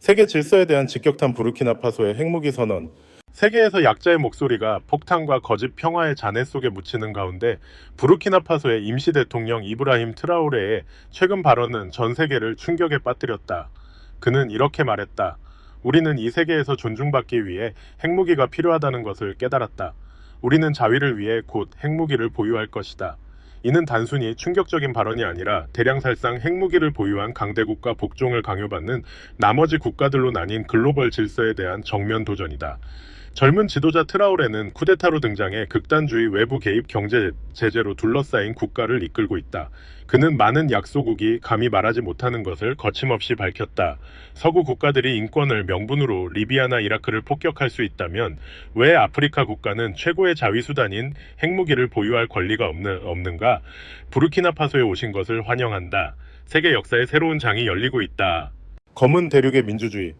세계 질서에 대한 직격탄 부르키나파소의 핵무기 선언. 세계에서 약자의 목소리가 폭탄과 거짓 평화의 잔해 속에 묻히는 가운데 부르키나파소의 임시 대통령 이브라힘 트라오레의 최근 발언은 전 세계를 충격에 빠뜨렸다. 그는 이렇게 말했다. 우리는 이 세계에서 존중받기 위해 핵무기가 필요하다는 것을 깨달았다. 우리는 자위를 위해 곧 핵무기를 보유할 것이다. 이는 단순히 충격적인 발언이 아니라 대량살상 핵무기를 보유한 강대국과 복종을 강요받는 나머지 국가들로 나뉜 글로벌 질서에 대한 정면 도전이다. 젊은 지도자 트라오레는 쿠데타로 등장해 극단주의 외부 개입 경제 제재로 둘러싸인 국가를 이끌고 있다. 그는 많은 약소국이 감히 말하지 못하는 것을 거침없이 밝혔다. 서구 국가들이 인권을 명분으로 리비아나 이라크를 폭격할 수 있다면 왜 아프리카 국가는 최고의 자위수단인 핵무기를 보유할 권리가 없는가? 부르키나파소에 오신 것을 환영한다. 세계 역사의 새로운 장이 열리고 있다. 검은 대륙의 민주주의.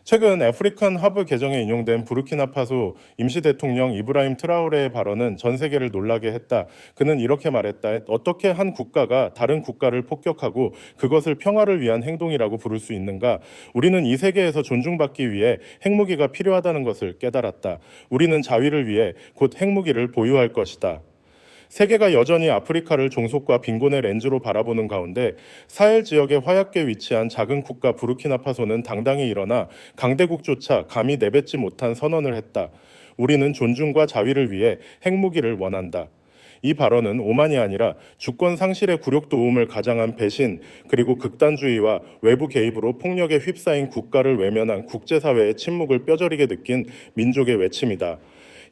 최근 아프리칸 하브 개정에 인용된 부르키나파소 임시 대통령 이브라힘 트라오레의 발언은 전 세계를 놀라게 했다. 그는 이렇게 말했다. 어떻게 한 국가가 다른 국가를 폭격하고 그것을 평화를 위한 행동이라고 부를 수 있는가? 우리는 이 세계에서 존중받기 위해 핵무기가 필요하다는 것을 깨달았다. 우리는 자위를 위해 곧 핵무기를 보유할 것이다. 세계가 여전히 아프리카를 종속과 빈곤의 렌즈로 바라보는 가운데 사헬 지역의 화약계 위치한 작은 국가 부르키나파소는 당당히 일어나 강대국조차 감히 내뱉지 못한 선언을 했다. 우리는 존중과 자위를 위해 핵무기를 원한다. 이 발언은 오만이 아니라 주권 상실의 굴욕 도움을 가장한 배신, 그리고 극단주의와 외부 개입으로 폭력에 휩싸인 국가를 외면한 국제사회의 침묵을 뼈저리게 느낀 민족의 외침이다.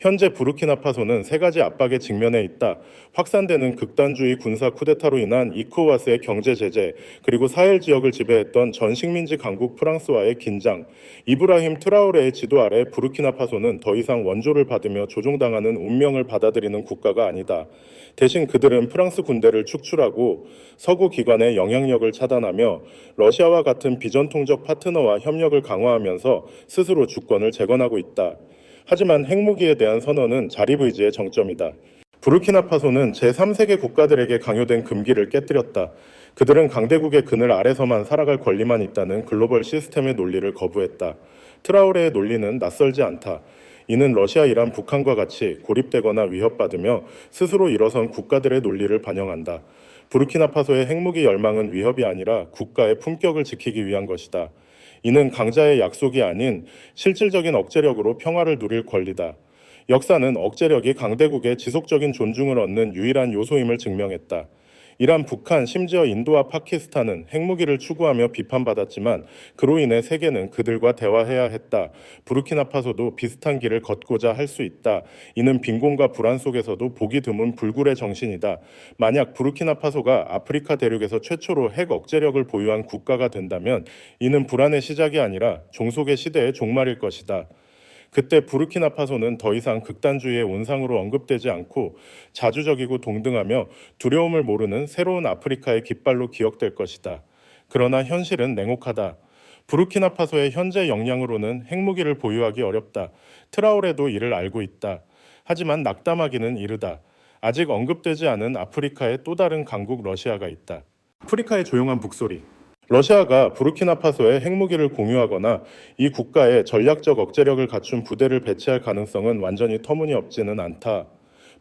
현재 부르키나파소는 세 가지 압박에 직면해 있다. 확산되는 극단주의 군사 쿠데타로 인한 이코와스의 경제 제재, 그리고 사헬 지역을 지배했던 전 식민지 강국 프랑스와의 긴장. 이브라힘 트라오레의 지도 아래 부르키나파소는 더 이상 원조를 받으며 조종당하는 운명을 받아들이는 국가가 아니다. 대신 그들은 프랑스 군대를 축출하고 서구 기관의 영향력을 차단하며 러시아와 같은 비전통적 파트너와 협력을 강화하면서 스스로 주권을 재건하고 있다. 하지만 핵무기에 대한 선언은 자립의지의 정점이다. 부르키나파소는 제3세계 국가들에게 강요된 금기를 깨뜨렸다. 그들은 강대국의 그늘 아래서만 살아갈 권리만 있다는 글로벌 시스템의 논리를 거부했다. 트라오레의 논리는 낯설지 않다. 이는 러시아, 이란, 북한과 같이 고립되거나 위협받으며 스스로 일어선 국가들의 논리를 반영한다. 부르키나파소의 핵무기 열망은 위협이 아니라 국가의 품격을 지키기 위한 것이다. 이는 강자의 약속이 아닌 실질적인 억제력으로 평화를 누릴 권리다. 역사는 억제력이 강대국의 지속적인 존중을 얻는 유일한 요소임을 증명했다. 이란, 북한, 심지어 인도와 파키스탄은 핵무기를 추구하며 비판받았지만 그로 인해 세계는 그들과 대화해야 했다. 부르키나파소도 비슷한 길을 걷고자 할 수 있다. 이는 빈곤과 불안 속에서도 보기 드문 불굴의 정신이다. 만약 부르키나파소가 아프리카 대륙에서 최초로 핵 억제력을 보유한 국가가 된다면 이는 불안의 시작이 아니라 종속의 시대의 종말일 것이다. 그때 부르키나파소는 더 이상 극단주의의 온상으로 언급되지 않고 자주적이고 동등하며 두려움을 모르는 새로운 아프리카의 깃발로 기억될 것이다. 그러나 현실은 냉혹하다. 부르키나파소의 현재 역량으로는 핵무기를 보유하기 어렵다. 트라오레도 이를 알고 있다. 하지만 낙담하기는 이르다. 아직 언급되지 않은 아프리카의 또 다른 강국 러시아가 있다. 아프리카의 조용한 북소리. 러시아가 부르키나파소에 핵무기를 공유하거나 이 국가에 전략적 억제력을 갖춘 부대를 배치할 가능성은 완전히 터무니없지는 않다.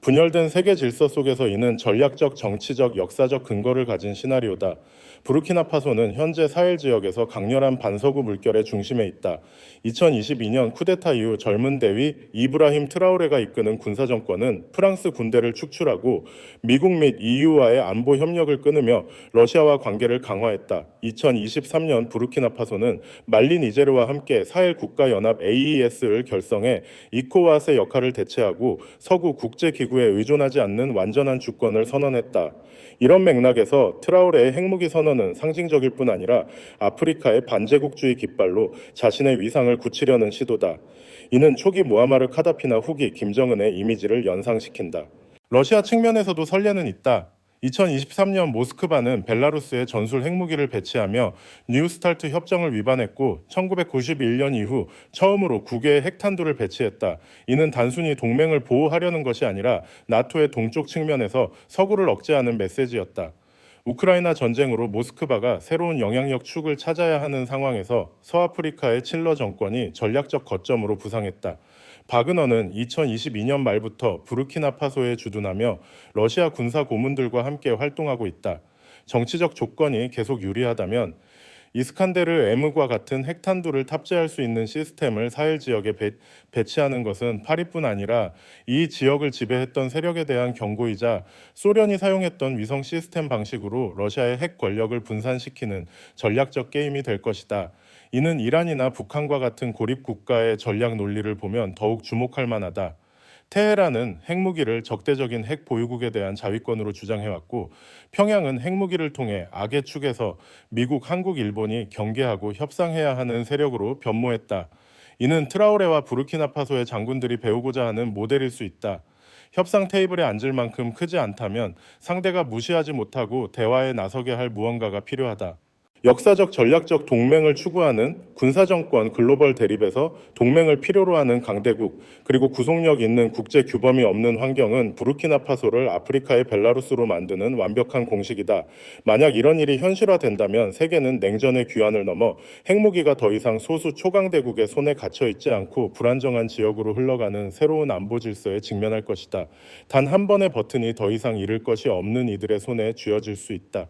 분열된 세계 질서 속에서 이는 전략적, 정치적, 역사적 근거를 가진 시나리오다. 부르키나파소는 현재 사헬 지역에서 강렬한 반서구 물결의 중심에 있다. 2022년 쿠데타 이후 젊은 대위 이브라힘 트라오레가 이끄는 군사정권은 프랑스 군대를 축출하고 미국 및 EU와의 안보 협력을 끊으며 러시아와 관계를 강화했다. 2023년 부르키나파소는 말리 니제르와 함께 사헬 국가연합 AES를 결성해 이코와스의 역할을 대체하고 서구 국제기구에 의존하지 않는 완전한 주권을 선언했다. 이런 맥락에서 트라오레의 핵무기 선언은 상징적일 뿐 아니라 아프리카의 반제국주의 깃발로 자신의 위상을 굳히려는 시도다. 이는 초기 무아마르 카다피나 후기 김정은의 이미지를 연상시킨다. 러시아 측면에서도 선례는 있다. 2023년 모스크바는 벨라루스에 전술 핵무기를 배치하며 뉴스타트 협정을 위반했고 1991년 이후 처음으로 9개의 핵탄두를 배치했다. 이는 단순히 동맹을 보호하려는 것이 아니라 나토의 동쪽 측면에서 서구를 억제하는 메시지였다. 우크라이나 전쟁으로 모스크바가 새로운 영향력 축을 찾아야 하는 상황에서 서아프리카의 칠러 정권이 전략적 거점으로 부상했다. 바그너는 2022년 말부터 부르키나파소에 주둔하며 러시아 군사 고문들과 함께 활동하고 있다. 정치적 조건이 계속 유리하다면 이스칸데르 M과 같은 핵탄두를 탑재할 수 있는 시스템을 사헬 지역에 배치하는 것은 파리뿐 아니라 이 지역을 지배했던 세력에 대한 경고이자 소련이 사용했던 위성 시스템 방식으로 러시아의 핵 권력을 분산시키는 전략적 게임이 될 것이다. 이는 이란이나 북한과 같은 고립 국가의 전략 논리를 보면 더욱 주목할 만하다. 테헤란은 핵무기를 적대적인 핵 보유국에 대한 자위권으로 주장해왔고, 평양은 핵무기를 통해 악의 축에서 미국, 한국, 일본이 경계하고 협상해야 하는 세력으로 변모했다. 이는 트라오레와 부르키나파소의 장군들이 배우고자 하는 모델일 수 있다. 협상 테이블에 앉을 만큼 크지 않다면 상대가 무시하지 못하고 대화에 나서게 할 무언가가 필요하다. 역사적 전략적 동맹을 추구하는 군사정권 글로벌 대립에서 동맹을 필요로 하는 강대국, 그리고 구속력 있는 국제 규범이 없는 환경은 부르키나파소를 아프리카의 벨라루스로 만드는 완벽한 공식이다. 만약 이런 일이 현실화된다면 세계는 냉전의 귀환을 넘어 핵무기가 더 이상 소수 초강대국의 손에 갇혀 있지 않고 불안정한 지역으로 흘러가는 새로운 안보 질서에 직면할 것이다. 단 한 번의 버튼이 더 이상 잃을 것이 없는 이들의 손에 쥐어질 수 있다.